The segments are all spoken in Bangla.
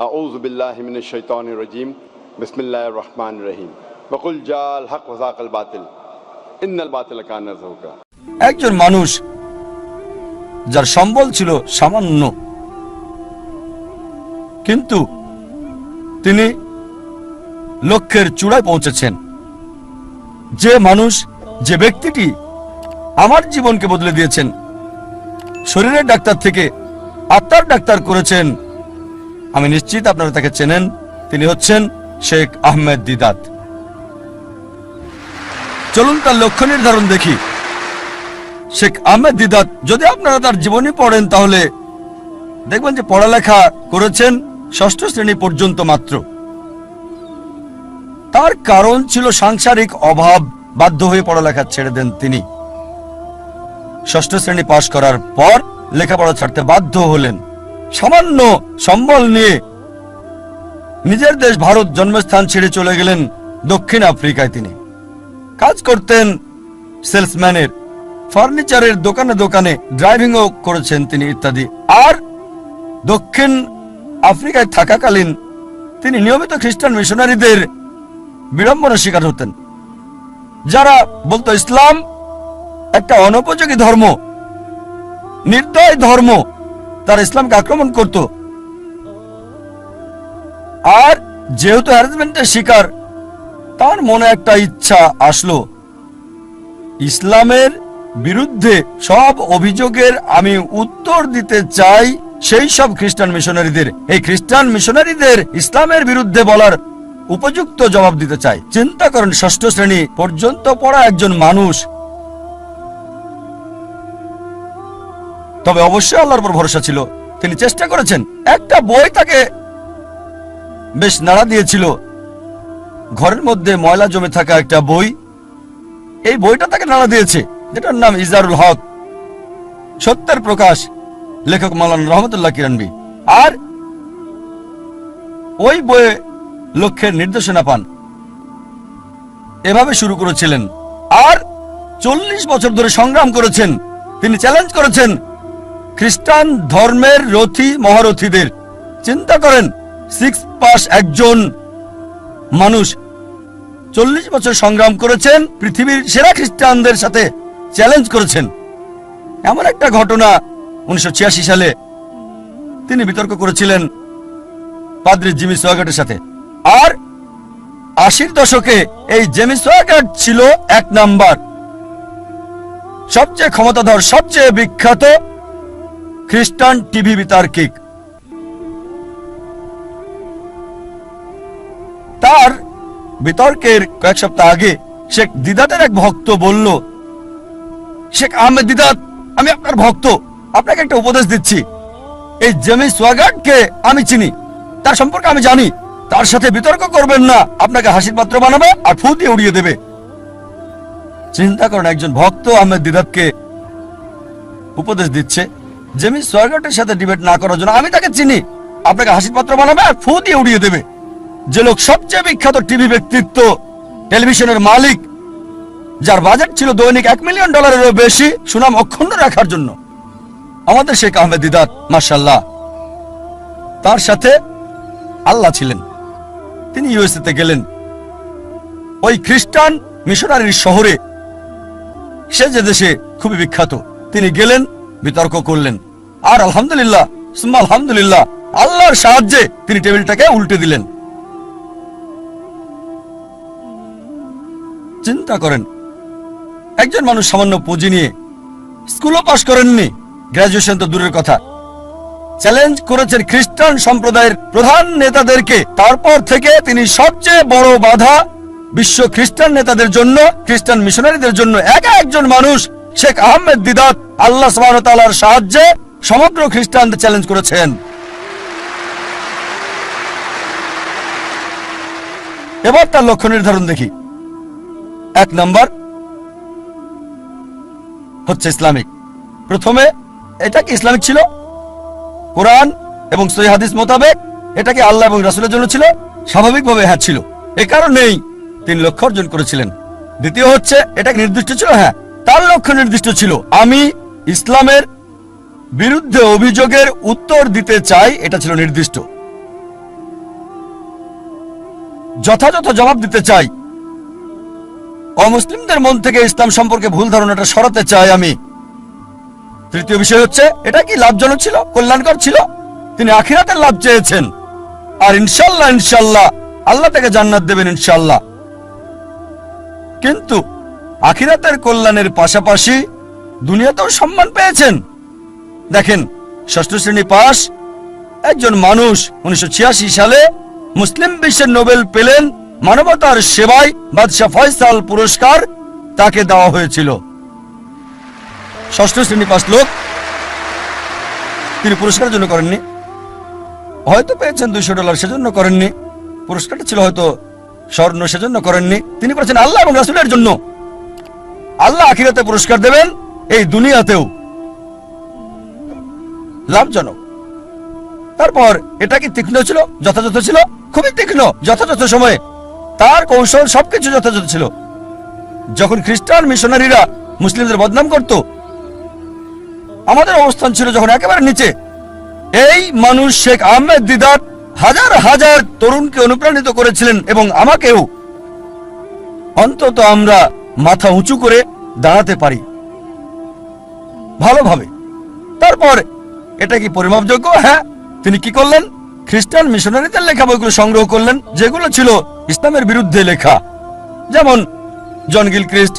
আউযু বিল্লাহি মিনাশ শাইতানির রাজিম বিসমিল্লাহির রহমানির রহিম ওয়াকুল জাল হক ওয়া যাকাল বাতিল ইন্নাল বাতিলা কানা যাহুকা। একজন মানুষ যার সম্বল ছিল সামান্য, কিন্তু তিনি লক্ষ্যের চূড়ায় পৌঁছেছেন। যে মানুষ, যে ব্যক্তিটি আমার জীবনকে বদলে দিয়েছেন, শরীরের ডাক্তার থেকে আত্মার ডাক্তার করেছেন, আমি নিশ্চিত আপনারা তাকে চেনেন। তিনি হচ্ছেন শেখ আহমেদ দিদাত। চলুন তার লক্ষ্য নির্ধারণ দেখি। শেখ আহমেদ দিদাত, যদি আপনারা তার জীবনী পড়েন তাহলে দেখবেন যে পড়ালেখা করেছেন 6ষ্ঠ শ্রেণী পর্যন্ত মাত্র। তার কারণ ছিল সাংসারিক অভাব, বাধ্য হয়ে পড়ালেখা ছেড়ে দেন তিনি। 6ষ্ঠ শ্রেণী পাশ করার পর লেখাপড়া ছাড়তে বাধ্য হলেন। সামান্য সম্বল নিয়ে নিজের দেশ ভারত জন্মস্থান ছেড়ে চলে গেলেন দক্ষিণ আফ্রিকায়। তিনি কাজ করতেন সেলসম্যানের, ফার্নিচারের দোকানে দোকানে ড্রাইভিংও করেছেন তিনি ইত্যাদি। আর দক্ষিণ আফ্রিকায় থাকাকালীন তিনি নিয়মিত খ্রিস্টান মিশনারিদের বিড়ম্বনার শিকার হতেন, যারা বলতো ইসলাম একটা অনুপযোগী ধর্ম, নির্দয় ধর্ম। তারা ইসলামকে আক্রমণ করত। আর যেহেতু হ্যারাসমেন্টের শিকার, তার মনে একটা ইচ্ছা আসলো, ইসলামের বিরুদ্ধে সব অভিযোগের আমি উত্তর দিতে চাই সেই সব খ্রিস্টান মিশনারিদের। এই খ্রিস্টান মিশনারিদের ইসলামের বিরুদ্ধে বলার উপযুক্ত জবাব দিতে চাই। চিন্তা করেন, 6ষ্ঠ শ্রেণী পর্যন্ত পড়া একজন মানুষ। তবে অবশ্যই আল্লাহর উপর ভরসা ছিল। তিনি চেষ্টা করেছেন। একটা বই তাকে বেশ নাড়া দিয়েছিল, ঘরের মধ্যে ময়লা জমে থাকা একটা বই। এই বইটা তাকে নাড়া দিয়েছে, যেটার নাম ইজারুল হক, সত্যের প্রকাশ, লেখক মাওলানা রহমতুল্লাহ কিরণবী। আর ওই বইয়ে লক্ষ্যের নির্দেশনা পান। এভাবে শুরু করেছিলেন আর 40 বছর ধরে সংগ্রাম করেছেন। তিনি চ্যালেঞ্জ করেছেন খ্রিস্টান ধর্মের রথী মহারথীদের। চিন্তা করেন, 6 পাস একজন মানুষ 40 বছর সংগ্রাম করেছেন, পৃথিবীর সেরা খ্রিস্টানদের সাথে চ্যালেঞ্জ করেছেন। এমন একটা ঘটনা 1986 সালে তিনি বিতর্ক করেছিলেন পাদ্রী জিমি সোয়াগাটের সাথে। আর 80-র দশকে এই জেমি সোয়াগাট ছিল 1 নাম্বার, সবচেয়ে ক্ষমতাধর, সবচেয়ে বিখ্যাত খ্রিস্টান টিভি বিতার্কিক। তার বিতর্কের কয়েক সপ্তাহ আগে শেখ দিদাতের এক ভক্ত বলল, শেখ আহমেদ দিদাত, আমি আপনার ভক্ত, আপনাকে একটা উপদেশ দিচ্ছি। এই জেমি সোয়াগাটকে আমি চিনি, তার সম্পর্কে আমি জানি। তার সাথে বিতর্ক করবেন না, আপনাকে হাসির পাত্র বানাবে আর ফু দিয়ে উড়িয়ে দেবে। চিন্তা করেন, একজন ভক্ত আহমেদ দিদাতকে উপদেশ দিচ্ছে জেমি সোয়াগাটের সাথে ডিবেট না করার জন্য। আমি তাকে চিনি, আপনাকে হাসির পাত্র বানাবে আর ফু দিয়ে উড়িয়ে দেবে। যে লোক সবচেয়ে বিখ্যাত টিভি ব্যক্তিত্ব, টেলিভিশনের মালিক, যার বাজেট ছিল দৈনিক $1 মিলিয়ন বেশি সুনাম অক্ষুণ্ণ রাখার জন্য, আমাদের শেখ আহমেদ দিদাত, মাশাআল্লাহ। তার সাথে আল্লাহ ছিলেন। তিনি ইউএসএ তে গেলেন, ওই খ্রিস্টান মিশনারির শহরে, সে যে দেশে খুবই বিখ্যাত। তিনি গেলেন, বিতর্ক করলেন, আর আলহামদুলিল্লাহ সুম্মা আলহামদুলিল্লাহ, আল্লাহর সাহায্যে তিনি টেবিলটাকে উল্টে দিলেন। চিন্তা করেন, একজন মানুষ সামান্য পুঁজি নিয়ে, স্কুলও পাশ করেননি, গ্রাজুয়েশন তো দূরের কথা, চ্যালেঞ্জ করেছেন খ্রিস্টান সম্প্রদায়ের প্রধান নেতাদেরকে। তারপর থেকে তিনি সবচেয়ে বড় বাধা বিশ্ব খ্রিস্টান নেতাদের জন্য, খ্রিস্টান মিশনারিদের জন্য। একজন মানুষ শেখ আহমেদ দিদাত আল্লাহ সুবহানাহু ওয়া তাআলার সাহায্যে সমগ্র খ্রিস্টানদের চ্যালেঞ্জ করেছেন। এবার তার লক্ষ্য নির্ধারণ দেখি। 1 নাম্বার হচ্ছে ইসলামিক। প্রথমে এটা কি ইসলামিক ছিল? কোরআন এবং সহিহ হাদিস মোতাবেক এটা কি আল্লাহ এবং রাসূলের জন্য ছিল? স্বাভাবিকভাবে হ্যাঁ ছিল। এ কারণেই তিনি লক্ষ্য অর্জন করেছিলেন। দ্বিতীয় হচ্ছে, এটা নির্দিষ্ট ছিল? হ্যাঁ, তার লক্ষ্য নির্দিষ্ট ছিল, আমি ইসলামের বিরুদ্ধে অভিযোগের উত্তর দিতে চাই। এটা ছিল নির্দিষ্ট। যথাযথ জবাব দিতে চাই। অমুসলিমদের মন থেকে ইসলাম সম্পর্কে ভুল ধারণাটা সরাতে চাই আমি। তৃতীয় বিষয় হচ্ছে, এটা কি লাভজনক ছিল, কল্যাণকর ছিল? তিনি আখিরাতের লাভ চেয়েছেন, আর ইনশাল্লাহ ইনশাল্লাহ আল্লাহ তাকে জান্নাত দেবেন ইনশাল্লাহ। কিন্তু আখিরাতের কল্যাণের পাশাপাশি দুনিয়াতেও সম্মান পেয়েছেন। দেখেন, ষষ্ঠ শ্রেণী পাস একজন মানুষ 1986 সালে মুসলিম বিশ্বের নোবেল পেলেন মানবতার সেবায়, বাদশাহ ফয়সাল পুরস্কার তাকে দেওয়া হয়েছিল। ষষ্ঠ শ্রেণী পাস লোক, তিনি পুরস্কারের জন্য করেননি, হয়তো পেয়েছেন $200 সেজন্য করেননি, পুরস্কারটা ছিল হয়তো স্বর্ণ সেজন্য করেননি, তিনি করেছেন আল্লাহ এবং রাসূলের জন্য। আল্লাহ আখিরাতে পুরস্কার দেবেন, এই দুনিয়াতেও লাভজনক। তারপর এটা কি তীক্ষ্ণ ছিল, যথাযথ ছিল? খুবই তীক্ষ্ণ, যথাযথ সময়ে তার কৌশল সবকিছু যথাযথ ছিল। যখন খ্রিস্টান মিশনারিরা মুসলিমদের বদনাম করত, আমাদের অবস্থান ছিল যখন একেবারে নিচে। এই মানুষ শেখ আহমেদ দিদাত হাজার হাজার তরুণকে অনুপ্রাণিত করেছিলেন, এবং আমাকেও। অন্তত আমরা মাথা উঁচু করে দাঁড়াতে পারি ভালোভাবে। তারপর এটা কি পরিমাপযোগ্য? হ্যাঁ। তিনি কি করলেন? খ্রিস্টান মিশনারিদের লেখা বইগুলো সংগ্রহ করলেন, যেগুলো ছিল ইসলামের বিরুদ্ধে লেখা, যেমন জন গিলক্রিস্ট,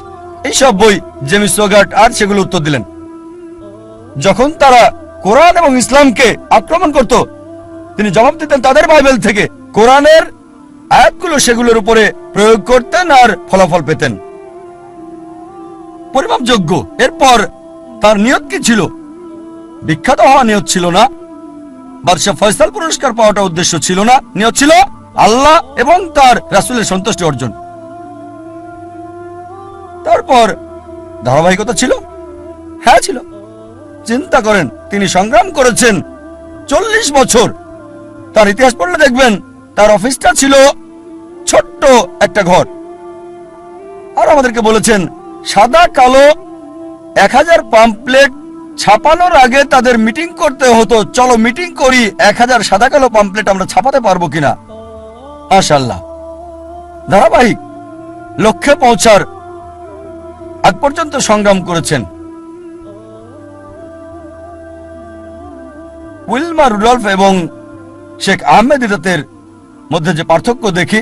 এইসব বই, জেমস সোগার্ট, আর সেগুলো উত্তর দিলেন। যখন তারা কোরআন এবং ইসলামকে আক্রমণ করত, তিনি জবাব দিতেন তাদের বাইবেল থেকে। কোরআনের আয়াতগুলো সেগুলোর উপরে প্রয়োগ করতেন আর ফলাফল পেতেন পরিমাপযোগ্য। এরপর তার নিয়ত কি ছিল? বিখ্যাত হওয়া নিয়ত ছিল না, বাদশাহ ফয়সাল পুরস্কার পাওয়াটা উদ্দেশ্য ছিল না। নিয়ত ছিল আল্লাহ এবং তার রাসূলের সন্তুষ্টি অর্জন। তারপর ধারাবাহিকতা ছিল? হ্যাঁ ছিল। চিন্তা করেন, তিনি সংগ্রাম করেছেন 40 বছর। তার ইতিহাস পড়লে দেখবেন তার অফিসটা ছিল ছোট্ট একটা ঘর, আর আমাদেরকে বলেছেন সাদা কালো 1000 পাম্পলেট ছাপানোর আগে তাদের মিটিং করতে হতো। চলো মিটিং করি, 1000 সাদা কালো পাম্পলেট আমরা ছাপাতে পারবো কিনা। মাশাআল্লাহ, ধারাবাহিক লক্ষ্যে পৌঁছার আগ পর্যন্ত সংগ্রাম করেছেন। উইলমা রুডলফ এবং শেখ আহমেদ দিদাতের মধ্যে যে পার্থক্য দেখি,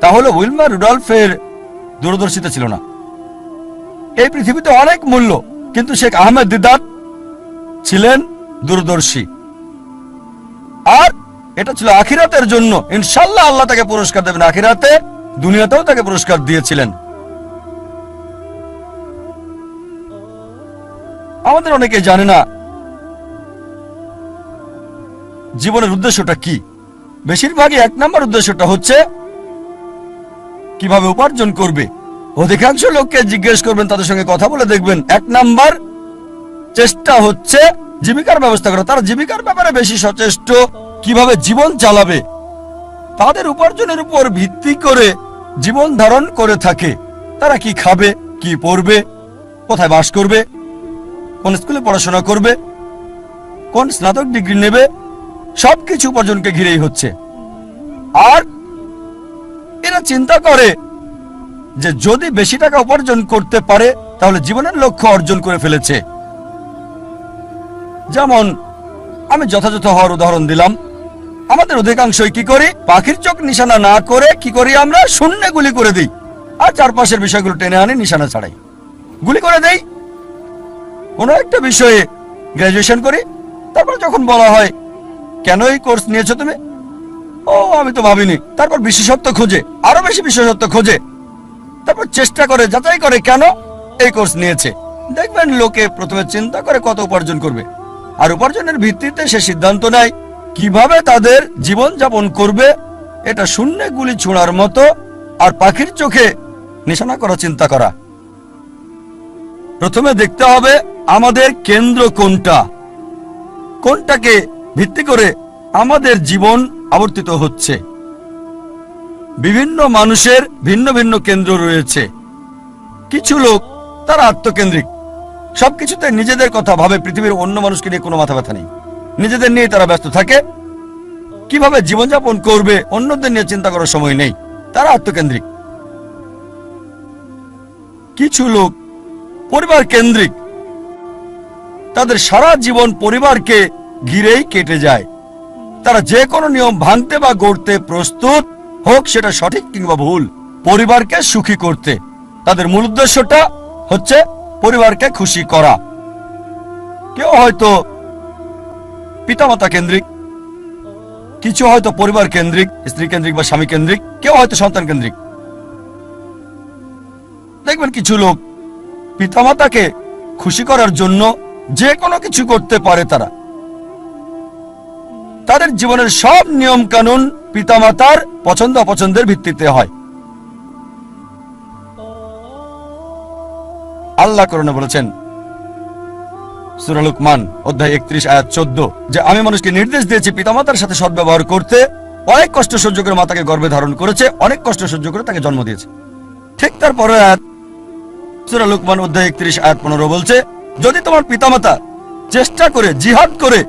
তা হলো উইলমা রুডলফের দূরদর্শিতা ছিল না। এই পৃথিবীতে অনেক মূল্য, কিন্তু শেখ আহমেদ দিদাত ছিলেন দূরদর্শী, আর এটা ছিল আখিরাতের জন্য। ইনশাল্লাহ আল্লাহ তাকে পুরস্কার দেবেন আখিরাতে, দুনিয়াতেও তাকে পুরস্কার দিয়েছিলেন। আমাদের অনেকে জানে না জীবনের উদ্দেশ্যটা কি। বেশিরভাগই 1 নম্বর উদ্দেশ্যটা হচ্ছে কিভাবে উপার্জন করবে। অধিকাংশ লোককে জিজ্ঞেস করবেন, তাদের সঙ্গে কথা বলে দেখবেন 1 নম্বর চেষ্টা হচ্ছে জীবিকার ব্যবস্থা করা। তারা জীবিকার ব্যাপারে বেশি সচেষ্ট, কিভাবে জীবন চালাবে। তাদের উপার্জনের উপর ভিত্তি করে জীবন ধারণ করে থাকে। তারা কি খাবে, কি পড়বে, কোথায় বাস করবে, কোন স্কুলে পড়াশোনা করবে, কোন স্নাতক ডিগ্রি নেবে, সবকিছু উপার্জনকে ঘিরেই হচ্ছে। আর এরা চিন্তা করে যে যদি বেশি টাকা উপার্জন করতে পারে তাহলে জীবনের লক্ষ্য অর্জন করে ফেলেছে। যেমন আমি যথাযথ হওয়ার উদাহরণ দিলাম। আমাদের অধিকাংশই কি করি? পাখির চোখ নিশানা না করে কি করি? আমরা শূন্যে গুলি করে দিই, আর চারপাশের বিষয়গুলো টেনে আনি, নিশানা ছাড়াই গুলি করে দেই। কোনো একটা বিষয়ে গ্রাজুয়েশন করি, তারপর যখন বলা হয় কেন এই কোর্স নিয়েছো তুমি, ও আমি তো ভাবিনি। তারপর বিশেষত্ব খোঁজে, আরো বেশি বিশেষত্ব খোঁজে, তারপর চেষ্টা করে, যাচাই করে কেন এই কোর্স নিয়েছে। দেখবেন লোকে প্রথমে চিন্তা করে কত উপার্জন করবে, আর উপার্জনের ভিত্তিতে সে সিদ্ধান্ত নেয় কিভাবে তাদের জীবন যাপন করবে। এটা শূন্যে গুলি ছোঁড়ার মতো, আর পাখির চোখে নিশানা করা চিন্তা করা। প্রথমে দেখতে হবে আমাদের কেন্দ্র কোনটা, কোনটাকে ভিত্তি করে আমাদের জীবন আবর্তিত হচ্ছে। বিভিন্ন মানুষের ভিন্ন ভিন্ন কেন্দ্র রয়েছে। কিছু লোক তারা আত্মকেন্দ্রিক, সবকিছুতে নিজেদের কথা ভাবে, পৃথিবীর অন্য মানুষকে নিয়ে কোনো মাথা ব্যথা নেই, নিজেদের নিয়ে তারা ব্যস্ত থাকে। কিভাবে জীবনযাপন করবে অন্যদের নিয়ে চিন্তা করার সময় নেই, তারা আত্মকেন্দ্রিক। কিছু লোক পরিবার কেন্দ্রিক, তাদের সারা জীবন পরিবারকে ঘিরেই কেটে যায়। তারা যে কোনো নিয়ম ভাঙতে বা গড়তে প্রস্তুত, হোক সেটা সঠিক কিংবা ভুল, পরিবারকে সুখী করতে। তাদের মূল উদ্দেশ্যটা হচ্ছে পরিবারকে খুশি করা। কেউ হয়তো পিতামাতা কেন্দ্রিক, কিছু হয়তো পরিবার কেন্দ্রিক, স্ত্রী কেন্দ্রিক বা স্বামী কেন্দ্রিক, কেউ হয়তো সন্তান কেন্দ্রিক। দেখবেন কিছু লোক পিতামাতাকে খুশি করার জন্য যে কোনো কিছু করতে পারে। তাদের জীবনের সব নিয়ম কানুন পিতামাতার পছন্দ অপছন্দের ভিত্তিতে হয়। আল্লাহ কোরআনে বলেছেন সূরা লুকমান অধ্যায় 31 আয়াত 14 যে আমি মানুষকে নির্দেশ দিয়েছি পিতামাতার সাথে সদ্ব্যবহার করতে। অনেক কষ্ট সহ্য করে মাতাকে গর্ভে ধারণ করেছে, অনেক কষ্ট সহ্য করে তাকে জন্ম দিয়েছে। ঠিক তারপরে আয়াত সূরা লুকমান অধ্যায় 31 আয়াত 15 বলছে যদি তোমার পিতামাতা চেষ্টা করে, জিহাদ করে,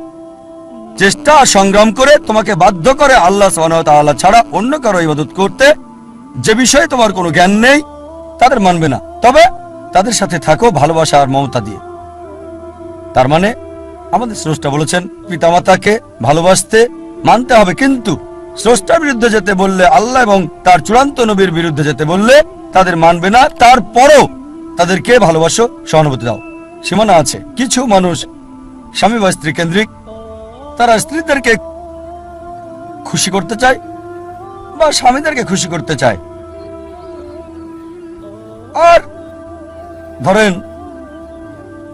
চেষ্টা সংগ্রাম করে তোমাকে বাধ্য করে আল্লাহ সুবহানাহু ওয়া তাআলা ছাড়া অন্য কারো ইবাদত করতে, যে বিষয়ে তোমার কোনো জ্ঞান নেই, তাদের মানবে না, তবে তাদের সাথে থাকো ভালোবাসা আর মমতা দিয়ে। তার মানে আমাদের স্রষ্টা বলেছেন পিতামাতাকে ভালোবাসতে মানতে হবে, কিন্তু স্রষ্টার বিরুদ্ধে যেতে বললে, আল্লাহ এবং তার চূড়ান্ত নবীর বিরুদ্ধে যেতে বললে তাদের মানবে না। তারপরও তাদেরকে ভালোবাসো, সহানুভূতি দাও। সীমানা আছে। কিছু মানুষ স্বামী বা স্ত্রী কেন্দ্রিক, তারা স্ত্রীদেরকে খুশি করতে চায় বা স্বামীদেরকে খুশি করতে চায়। আর ধরেন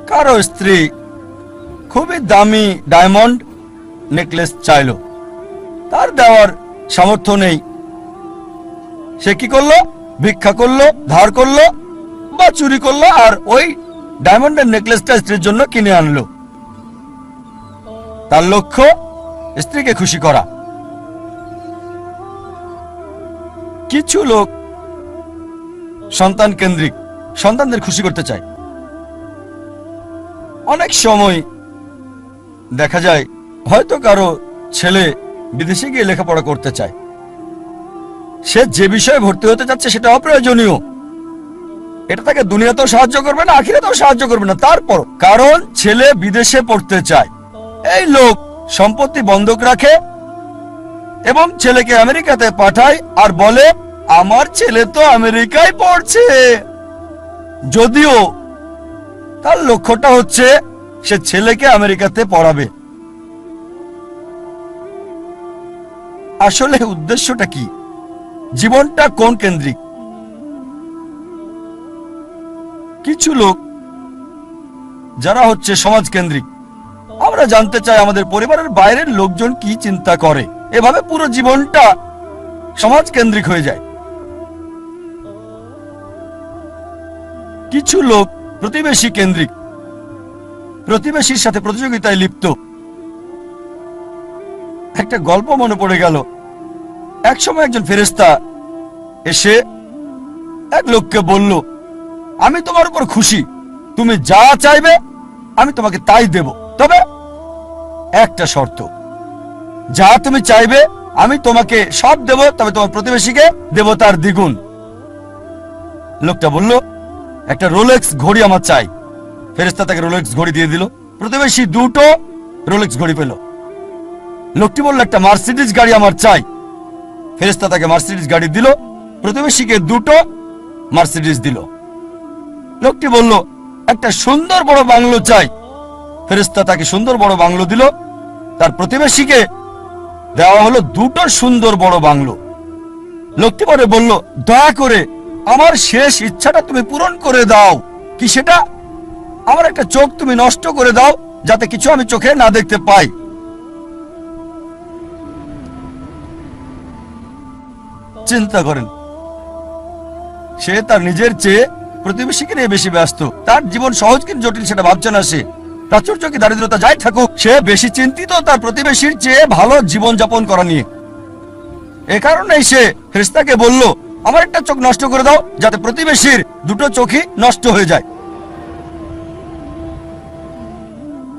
কারো স্ত্রী খুবই দামি ডায়মন্ড নেকলেস চাইল, তার দেওয়ার সামর্থ্য নেই, সে কি করলো? ভিক্ষা করলো, ধার করলো বা চুরি করলো, আর ওই ডায়মন্ডের নেকলেসটা স্ত্রীর জন্য কিনে আনলো। তার লক্ষ্য স্ত্রীকে খুশি করা। কিছু লোক সন্তান কেন্দ্রিক, সন্তানদের খুশি করতে চায়। অনেক সময় দেখা যায় হয়তো কারো ছেলে বিদেশে গিয়ে লেখাপড়া করতে চায়, সে যে বিষয়ে ভর্তি হতে যাচ্ছে সেটা অপ্রয়োজনীয়, এটা তাকে দুনিয়াতেও সাহায্য করবে না, আখিরাতেও সাহায্য করবে না। তারপর কারণ ছেলে বিদেশে পড়তে চায়, এই লোক সম্পত্তি বন্ধক রাখে এবং ছেলেকে আমেরিকাতে পাঠায় আর বলে আমার ছেলে তো আমেরিকায় পড়ছে, যদিও তার লক্ষ্যটা হচ্ছে সে ছেলেকে আমেরিকাতে পড়াবে। আসলে উদ্দেশ্যটা কি? জীবনটা কোন কেন্দ্রিক? কিছু লোক যারা হচ্ছে সমাজ কেন্দ্রিক, আমরা জানতে চাই আমাদের পরিবারের বাইরের লোকজন কি চিন্তা করে, এভাবে পুরো জীবনটা সমাজ কেন্দ্রিক হয়ে যায়। কিছু লোক প্রতিবেশী কেন্দ্রিক, প্রতিবেশীর সাথে প্রতিযোগিতায় লিপ্ত। একটা গল্প মনে পড়ে গেল। একসময় একজন ফেরেশতা এসে এক লোককে বলল আমি তোমার উপর খুশি, তুমি যা চাইবে আমি তোমাকে তাই দেব, তবে একটা শর্ত, যা তুমি চাইবে আমি তোমাকে সব দেব, তবে তোমার প্রতিবেশীকে দেব তার দ্বিগুণ। লোকটা বলল একটা রোলেক্স ঘড়ি আমার চাই। ফেরেশতা তাকে রোলেক্স ঘড়ি দিয়ে দিল। প্রতিবেশী দুটো রোলেক্স ঘড়ি পেল। লোকটি বলল একটা মার্সিডিজ গাড়ি আমার চাই। ফেরেশতা তাকে মার্সিডিজ গাড়ি দিল। প্রতিবেশীকে দুটো মার্সিডিজ দিল। লোকটি বলল একটা সুন্দর বড় বাংলো চাই। ফেরেশতা তাকে সুন্দর বড় বাংলো দিল। তার প্রতিবেশীকে দেওয়া হলো দুটো সুন্দর বড় বাংলো। লোকটি পরে বলল দয়া করে আমার শেষ ইচ্ছাটা তুমি পূরণ করে দাও। কি সেটা? আমার একটা চোখ তুমি নষ্ট করে দাও, যাতে কিছু আমি চোখে না দেখতে পাই। চিন্তা করেন, সে তার নিজের চেয়ে প্রতিবেশীকে নিয়ে বেশি ব্যস্ত। তার জীবন সহজ কিন্তু জটিল সেটা ভাবছে না সে। প্রাচুর্য কি দারিদ্রতা যাই থাকুক, সে বেশি চিন্তিত তার প্রতিবেশীর চেয়ে ভালো জীবন যাপন করা নিয়ে। এ কারণেই সে ফেরেশতাকে বলল আমার একটা চোখ নষ্ট করে দাও, যাতে প্রতিবেশীর দুটো চোখই নষ্ট হয়ে যায়।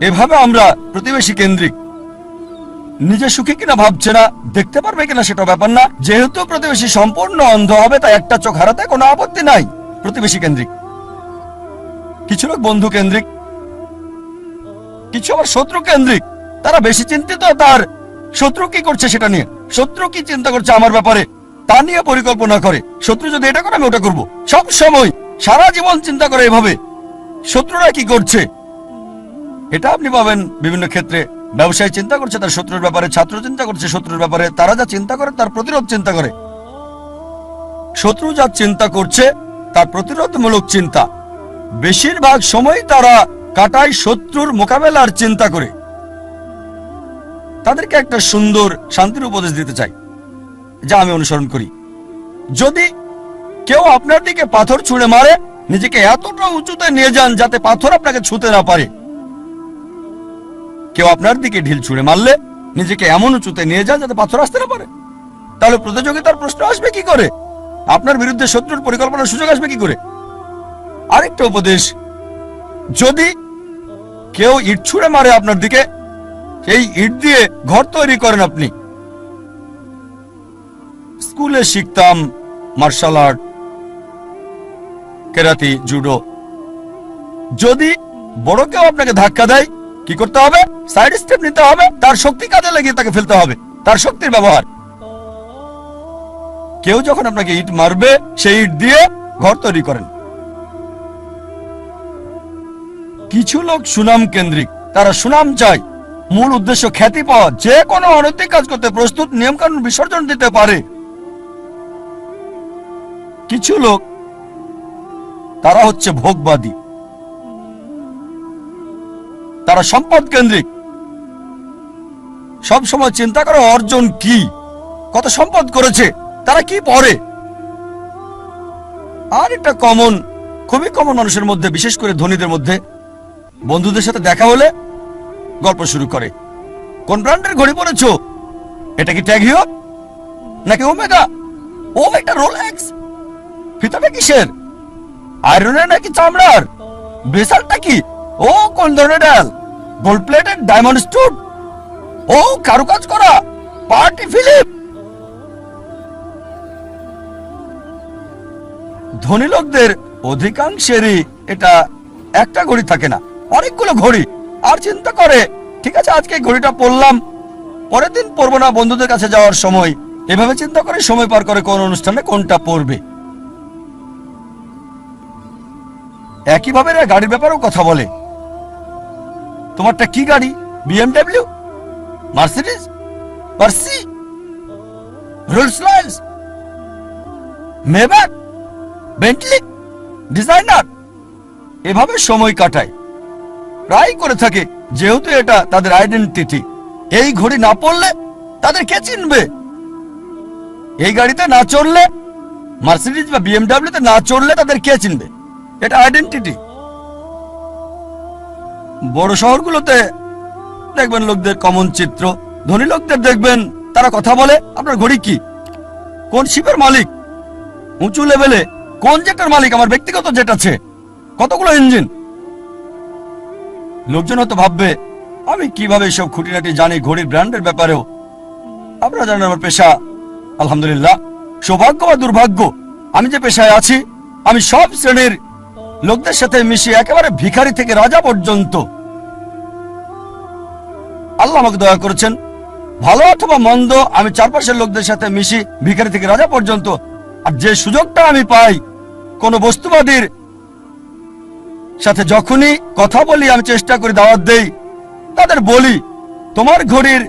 এভাবে আমরা প্রতিবেশী কেন্দ্রিক। নিজে সুখী কিনা ভাবছে না, দেখতে পারবে কিনা সেটা ব্যাপার না। যেহেতু প্রতিবেশী সম্পূর্ণ অন্ধ হবে, তাই একটা চোখ হারাতে কোনো আপত্তি নাই। প্রতিবেশী কেন্দ্রিক। কিছু লোক বন্ধু কেন্দ্রিক, কিছু আবার শত্রু কেন্দ্রিক। তারা বেশি চিন্তিত তার শত্রু কি করছে সেটা নিয়ে, শত্রু কি চিন্তা করছে আমার ব্যাপারে তা নিয়ে পরিকল্পনা করে। শত্রু যদি এটা করে আমি ওটা করবো, সব সময় সারা জীবন চিন্তা করে এভাবে শত্রুরা কি করছে। এটা আপনি পাবেন বিভিন্ন ক্ষেত্রে। ব্যবসায়ী চিন্তা করছে তার শত্রুর ব্যাপারে, ছাত্র চিন্তা করছে শত্রুর ব্যাপারে। তারা যা চিন্তা করে তার প্রতিরোধ চিন্তা করে। শত্রু যা চিন্তা করছে তার প্রতিরোধমূলক চিন্তা। বেশিরভাগ সময় তারা কাটায় শত্রুর মোকাবেলার চিন্তা করে। তাদেরকে একটা সুন্দর শান্তির উপদেশ দিতে চাই, যা আমি অনুসরণ করি। যদি কেউ আপনার দিকে পাথর ছুঁড়ে মারে, নিজেকে এতটা উঁচুতে নিয়ে যান যাতে পাথর আপনাকে ছুঁতে না পারে। কেউ আপনার দিকে ঢিল ছুঁড়ে মারলে নিজেকে এমন উঁচুতে নিয়ে যান যাতে পাথর আসতে না পারে। তাহলে প্রতিযোগিতার প্রশ্ন আসবে কি করে? আপনার বিরুদ্ধে শত্রুর পরিকল্পনার সুযোগ আসবে কি করে? আরেকটা উপদেশ, যদি কেউ ইট ছুঁড়ে মারে আপনার দিকে, এই ইট দিয়ে ঘর তৈরি করেন আপনি। স্কুলে শিখতাম মার্শাল আর্ট, কেরাতি, জুডো। যদি বড় কেউ আপনাকে ধাক্কা দেয়, কি করতে হবে? সাইড স্টেপ নিতে হবে, তার শক্তি কাজে লাগিয়ে তাকে ফেলতে হবে, তার শক্তির ব্যবহার। কেউ যখন আপনাকে ইট মারবে, সেই ইট দিয়ে ঘর তৈরি করেন। কিছু লোক সুনাম কেন্দ্রিক, তারা সুনাম চায়, মূল উদ্দেশ্য খ্যাতি পাওয়া। যে কোনো অনৈতিক কাজ করতে প্রস্তুত, নিয়মকানুন বিসর্জন দিতে পারে। কিছু লোক তারা হচ্ছে ভোগবাদী, তারা সম্পদ কেন্দ্রিক। সব সময় চিন্তা করে অর্জন কি, কত সম্পদ করেছে, তারা কি পড়ে। আর এটা কমন, খুবই কমন মানুষের মধ্যে, বিশেষ করে ধনীদের মধ্যে। বন্ধুদের সাথে দেখা হলে গল্প শুরু করে। কোন ব্র্যান্ডের ঘড়ি পরেছো? এটা কি ট্যাগ হিও নাকি ওমেগা? ও এটা রোলেক্স। ফিতাটা কিসের? আয়রনের নাকি চামড়ার? ব্রেসালটা কি? ও কোন ধরনের ডাল? Gold plated, diamond stone? ও কারুকাজ করা, পার্টি ফিলিপ। ধনী লোকদের অধিকাংশেরই এটা একটা ঘড়ি থাকে না, অনেকগুলো ঘড়ি। আর চিন্তা করে, ঠিক আছে আজকে ঘড়িটা পরলাম, পরের দিন পরবো না। বন্ধুদের কাছে যাওয়ার সময় এভাবে চিন্তা করে সময় পার করে কোন অনুষ্ঠানে কোনটা পরবে। একইভাবে এরা গাড়ির ব্যাপারেও কথা বলে। তোমারটা কি গাড়ি? BMW, Mercedes, Porsche, Rolls Royce, Maybach, Bentley, designer. এভাবে সময় কাটায়, প্রায় করে থাকে, যেহেতু এটা তাদের আইডেন্টিটি। এই ঘড়ি না পড়লে তাদের কে চিনবে? এই গাড়িতে না চড়লে, মার্সিডিজ বা বিএমডব্লিউতে না চড়লে তাদের কে চিনবে? এটা আইডেন্টিটি। বড় শহরগুলোতে দেখবেন লোকদের কমন চিত্র। ধনী লোকদের দেখবেন তারা কথা বলে, আপনার ঘড়ি কি, কোন শিপের মালিক, উঁচু লেভেলে কোন জেটের মালিক, আমার ব্যক্তিগত জেট আছে, কতগুলো ইঞ্জিন। লোকজন হয়তো ভাববে আমি কিভাবে এসব খুঁটিনাটি জানি ঘড়ির ব্র্যান্ডের ব্যাপারেও। আপনারা জানেন আমার পেশা, আলহামদুলিল্লাহ, সৌভাগ্য বা দুর্ভাগ্য, আমি যে পেশায় আছি, আমি সব শ্রেণীর লোকদের সাথে মিশি, একেবারে ভিখারি থেকে রাজা পর্যন্ত। আল্লাহ আমাকে দয়া করেছেন, ভালো অথবা মন্দ, আমি চারপাশের লোকদের সাথে মিশি, ভিখারি থেকে রাজা পর্যন্ত। আর যে সুযোগটা আমি পাই, কোন বস্তুবাদীর সাথে যখনই কথা বলি, আমি চেষ্টা করি, দাওয়াত দেই, তাদের বলি তোমার ঘড়ির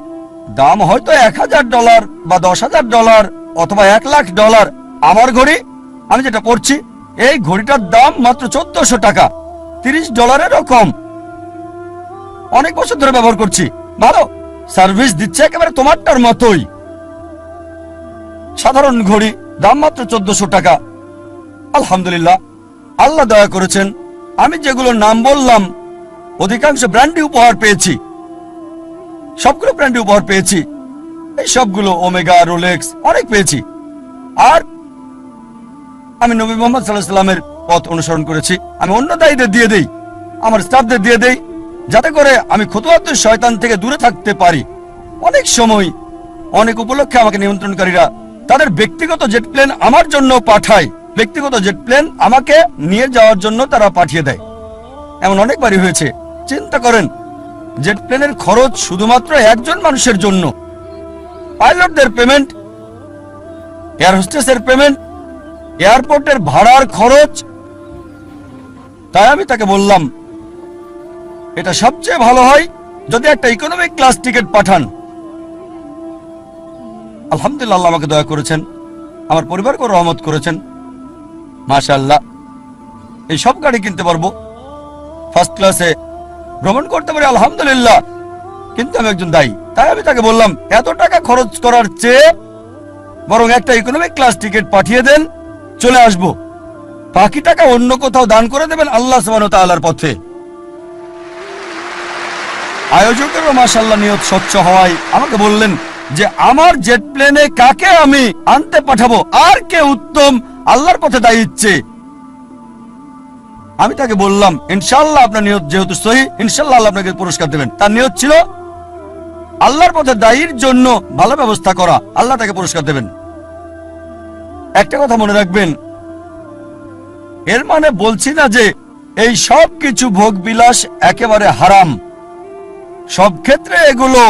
দাম হয়তো $1000 বা $10,000 অথবা $1,00,000। আমার ঘড়ি, আমি যেটা পড়ছি, এই ঘড়িটার দাম মাত্র $1,400 টাকা, $30 কম। অনেক বছর ধরে ব্যবহার করছি, ভালো সার্ভিস দিচ্ছে, একেবারে তোমারটার মতোই। সাধারণ ঘড়ি, দাম মাত্র $1,400 টাকা। আলহামদুলিল্লাহ, আল্লাহ দয়া করেছেন, আমি যেগুলো নাম বললাম অধিকাংশ ব্র্যান্ডই উপহার পেয়েছি, সবগুলো ব্র্যান্ডই উপহার পেয়েছি। এই সবগুলো ওমেগা, রোলেক্স, অনেক পেয়েছি। আর আমি নবী মুহাম্মদ সাল্লাল্লাহু আলাইহি ওয়াসাল্লামের পথ অনুসরণ করেছি। আমি অন্য দায়ীদের দিয়ে দেই, আমার স্টাফদের দিয়ে দেই, যাতে করে আমি খুতুওয়াতুশ শয়তান থেকে দূরে থাকতে পারি। অনেক সময় অনেক উপলক্ষে আমাকে নিমন্ত্রণকারীরা তাদের ব্যক্তিগত জেট প্লেন আমার জন্য পাঠায়, ব্যক্তিগত জেট প্লেন আমাকে নিয়ে যাওয়ার জন্য তারা পাঠিয়ে দেয়। এমন অনেকবারই হয়েছে। চিন্তা করেন, জেট প্লেনের খরচ শুধুমাত্র একজন মানুষের জন্য, পাইলটদের পেমেন্ট, এয়ার হোস্টেসের পেমেন্ট, এয়ারপোর্টের ভাড়ার খরচ। তাই আমি তাকে বললাম, এটা সবচেয়ে ভালো হয় যদি একটা ইকোনমিক ক্লাস টিকিট পাঠান। আলহামদুলিল্লাহ, আল্লাহ আমাকে দয়া করেছেন, আমার পরিবারকে রহমত করেছেন। মাশাআল্লাহ, এই সব গাড়ি কিনতে পারবো, ফার্স্ট ক্লাসে ভ্রমণ করতে পারি, আলহামদুলিল্লাহ। কিন্তু আমি একজন দায়ী, তাই আমি তাকে বললাম, এত টাকা খরচ করার চেয়ে বরং একটা ইকোনমিক ক্লাস টিকিট পাঠিয়ে দেন, চলে আসব। বাকি টাকা অন্য কোথাও দান করে দেবেন আল্লাহ সুবহানাহু ওয়া তাআলার পথে। আয়োজকেরও মাশাআল্লাহ নিয়ত স্বচ্ছ হওয়ায় আমাকে বললেন যে আমার জেট প্লেনে কাকে আমি আনতে পাঠাবো, আর কে উত্তম আল্লাহর পথে দায়ী ইচ্ছে। আমি তাকে বললাম, ইনশাআল্লাহ আপনার নিয়ত যেহেতু সহি, ইনশাআল্লাহ আল্লাহ আপনাকে পুরস্কার দেবেন। তার নিয়ত ছিল আল্লাহর পথে দায়ীর জন্য ভালো ব্যবস্থা করা, আল্লাহ তাকে পুরস্কার দেবেন। একটা কথা মনে রাখবেন, এর মানে বলছি না যে এই সব কিছু ভোগ বিলাস একেবারে হারাম, সব ক্ষেত্রে এগুলো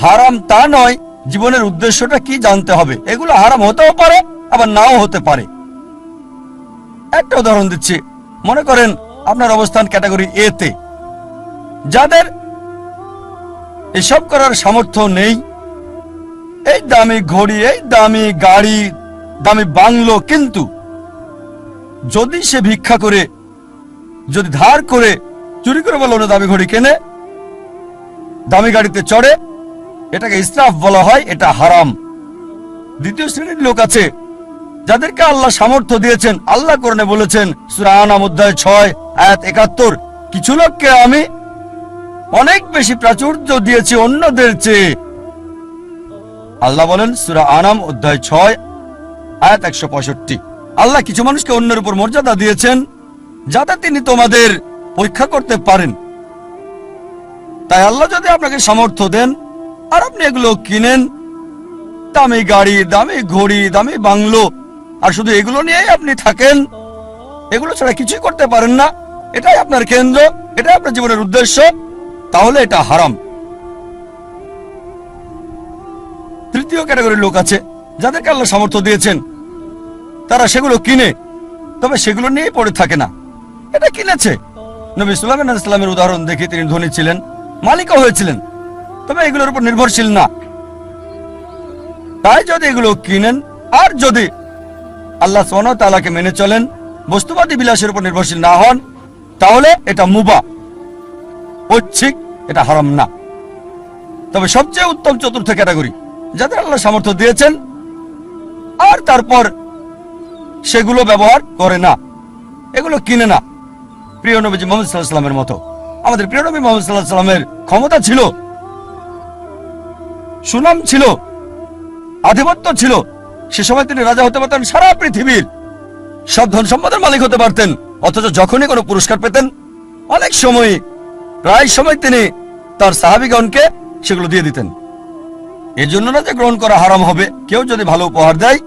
হারাম তা নয়। জীবনের উদ্দেশ্যটা কি জানতে হবে। এগুলো হারাম হতেও পারে, আবার নাও হতে পারে। একটা উদাহরণ দিচ্ছি। মনে করেন আপনার অবস্থান ক্যাটাগরি এ তে, যাদের এসব করার সামর্থ্য নেই, এই দামি ঘড়ি, এই দামি গাড়ি, দামি বাংলো, কিন্তু যদি সে ভিক্ষা করে, যদি ধার করে, চুরি করে বলে দামি ঘড়ি কেনে, দামি গাড়িতে চড়ে, এটাকে ইসরাফ বলা হয়, এটা হারাম। দ্বিতীয় শ্রেণীর লোক আছে যাদেরকে আল্লাহ সামর্থ্য দিয়েছেন। আল্লাহ কোরআনে বলেছেন, সূরা আনাম অধ্যায় 6 আয়াত 71, কিছু লোককে আমি অনেক বেশি প্রাচুর্য দিয়েছি অন্যদের চেয়ে। আল্লাহ বলেন সূরা আনাম অধ্যায় 6 আয়াত 165, আল্লাহ কিছু মানুষকে অন্যের উপর মর্যাদা দিয়েছেন যাতে তিনি তোমাদের পরীক্ষা করতে পারেন। তাই আল্লাহ যদি আপনাকে সামর্থ্য দেন আর আপনি এগুলো কিনেন, দামি গাড়ি, দামি ঘড়ি, দামি বাংলো, আর শুধু এগুলো নিয়েই আপনি থাকেন, এগুলো ছাড়া কিছুই করতে পারেন না, এটাই আপনার কেন্দ্র, এটাই আপনার জীবনের উদ্দেশ্য, তাহলে এটা হারাম। তৃতীয় ক্যাটাগরির লোক আছে যাদেরকে আল্লাহ সামর্থ্য দিয়েছেন, তারা সেগুলো কিনে, তবে সেগুলো নিয়েই পড়ে থাকে না। এটা কিনেছে। নবী সুলাইমান আলাইহিস সালামের উদাহরণ দেখে তিনি ধনী ছিলেন, মালিকও হয়েছিলেন, তবে এগুলোর উপর নির্ভরশীল না। তাই যদি এগুলো কিনেন আর যদি আল্লাহ সুবহানাহু ওয়া তাআলাকে মেনে চলেন, বস্তুবাদী বিলাসের উপর নির্ভরশীল না হন, তাহলে এটা মুবাহ, ঐচ্ছিক, এটা হারাম না। তবে সবচেয়ে উত্তম চতুর্থ ক্যাটাগরি, যাদের আল্লাহ সামর্থ্য দিয়েছেন আর তারপর সেগুলো ব্যবহার করে না, এগুলো কিনে না। প্রিয় নবীজি মুহাম্মদ সাল্লাল্লাহু আলাইহি ওয়াসাল্লামের মতো। আমাদের প্রিয় নবী মুহাম্মদ সাল্লাল্লাহু আলাইহি ওয়াসাল্লামের ক্ষমতা ছিল, সুনাম ছিল, আধিপত্য ছিল। সে সময় তিনি রাজা হতে পারতেন, সারা পৃথিবীর সব ধন সম্পদের মালিক হতে পারতেন, অথচ যখনই কোনো পুরস্কার পেতেন, অনেক সময়, প্রায় সময় তিনি তার সাহাবীগণকে সেগুলো দিয়ে দিতেন। এর জন্য না যে গ্রহণ করা হারাম হবে, কেউ যদি ভালো উপহার দেয়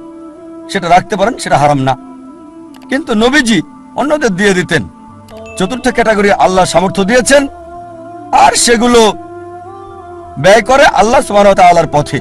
সেটা রাখতে পারেন, সেটা হারাম না, কিন্তু নবীজি অন্যদের দিয়ে দিতেন। চতুর্থ ক্যাটাগরি, আল্লাহ সামর্থ্য দিয়েছেন আর সেগুলো ব্যয় করে আল্লাহ সুবহানাহু ওয়া তাআলার পথে।